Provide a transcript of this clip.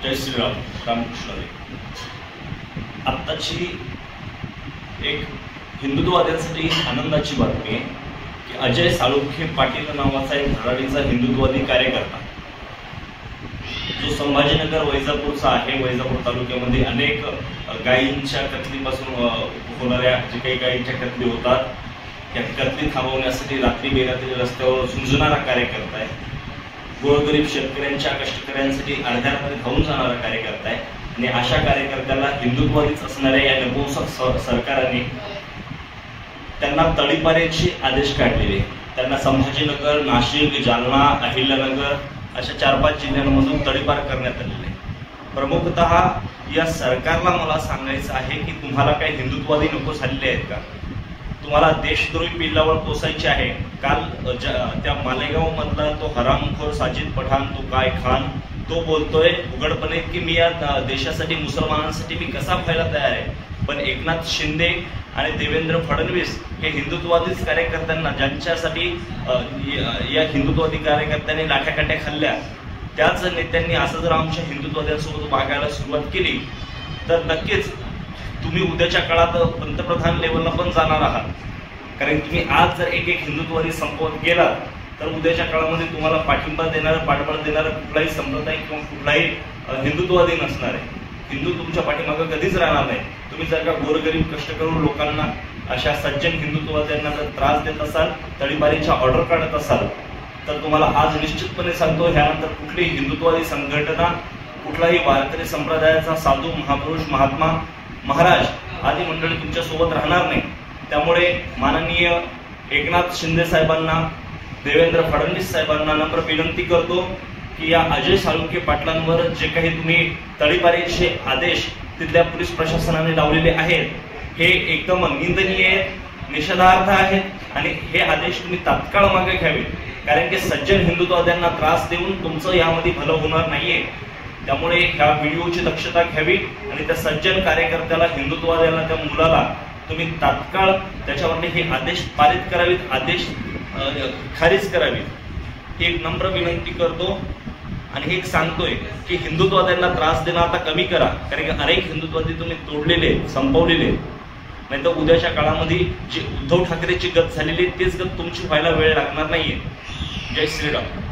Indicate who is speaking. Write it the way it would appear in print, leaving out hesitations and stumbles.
Speaker 1: जय श्रीराम, रामकृष्ण हरी. आत्ताची एक हिंदुत्ववाद्यांसाठी आनंदाची बातमी आहे की अजय साळुंखे पाटील नावाचा एक धडाडीचा हिंदुत्ववादी कार्यकर्ता जो संभाजीनगर वैजापूरचा आहे. वैजापूर तालुक्यामध्ये अनेक गायींच्या कत्तलीपासून होणाऱ्या जे काही गायींच्या कत्तली होतात त्या कत्तली थांबवण्यासाठी रात्री बेरात्री रस्त्यावर झुंजणारा कार्यकर्ता आहे. गोरगरीब शेतकऱ्यांच्या कष्टकऱ्यांसाठी अर्ध्यामध्ये धावून जाणारा कार्यकर्ता आहे. आणि अशा कार्यकर्त्याला हिंदुत्ववादीच असणाऱ्या या नपुंसक सरकारने त्यांना तडीपारीचे आदेश काढलेले. त्यांना संभाजीनगर, नाशिक, जालना, अहिल्यानगर अशा 4-5 जिल्ह्यांमधून तडीपार करण्यात आलेले. प्रमुखतः या सरकारला मला सांगायचं आहे की तुम्हाला काही हिंदुत्ववादी नको झालेले आहेत का? तुम्हाला देशद्रोही पिल्लावर पोसायचे आहे. काल त्या मालेगाव मधला तो हरामखोर साजिद पठाण, तो काय खान, तो बोलतोय उघडपणे की मी या देशासाठी, मुसलमानांसाठी मी कसा व्हायला तयार आहे. पण एकनाथ शिंदे आणि देवेंद्र फडणवीस हे हिंदुत्ववादीच कार्यकर्त्यांना, ज्यांच्यासाठी या हिंदुत्ववादी कार्यकर्त्यांनी लाठ्याकाठ्या खाल्ल्या, त्याच नेत्यांनी असं जर आमच्या हिंदुत्ववाद्यांसोबत वागायला सुरुवात केली तर नक्कीच तुम्ही उद्याच्या काळात पंतप्रधान लेवलला पण जाणार आहात. कारण तुम्ही आज जर एक हिंदुत्ववादी संपवत गेला तर उद्याच्या काळामध्ये तुम्हाला पाठिंबा देणारं, पाठबळ देणारं कुठलाही संप्रदाय किंवा कुठलाही हिंदुत्ववादी नसणार आहे. हिंदू तुमच्या पाठीमागं कधीच राहणार नाही. तुम्ही जर का गोरगरीब कष्टकरू लोकांना, अशा सज्जन हिंदुत्ववाद्यांना जर त्रास देत असाल, तडीपारीच्या ऑर्डर काढत असाल, तर तुम्हाला आज निश्चितपणे सांगतो, ह्यानंतर कुठलीही हिंदुत्ववादी संघटना, कुठलाही वारकरी संप्रदायाचा साधू, महापुरुष, महात्मा, महाराज आदी मंडळी तुमच्या सोबत राहणार नाही. त्यामुळे माननीय एकनाथ शिंदे साहेबांना, देवेंद्र फडणवीस साहेबांना नम्र विनंती करतो की या अजय साळुंखे पाटलांवर जे काही तुम्ही तडीपारीचे आदेश तिथल्या पोलीस प्रशासनाने लावलेले आहेत हे एकदम निंदनीय आहेत, निषेधार्थ आहेत आणि हे आदेश तुम्ही तात्काळ मागे घ्यावेत. कारण की सज्जन हिंदुत्ववाद्यांना त्रास देऊन तुमचं यामध्ये भलं होणार नाहीये. त्यामुळे ह्या व्हिडिओची दक्षता घ्यावी आणि त्या सज्जन कार्यकर्त्याला, हिंदुत्ववाद्याला, त्या मुलाला तुम्ही तात्काळ त्याच्यावरती हे आदेश पारित करावेत, आदेश खारिज करावेत, ही एक नम्र विनंती करतो. आणि एक सांगतोय की हिंदुत्ववाद्यांना त्रास देणं आता कमी करा. कारण की अनेक हिंदुत्ववादी तुम्ही तोडलेले, संपवलेले. नाही तर उद्याच्या काळामध्ये जी उद्धव ठाकरेची गत झालेली तेच गत तुमची व्हायला वेळ लागणार नाहीये. जय श्रीराम.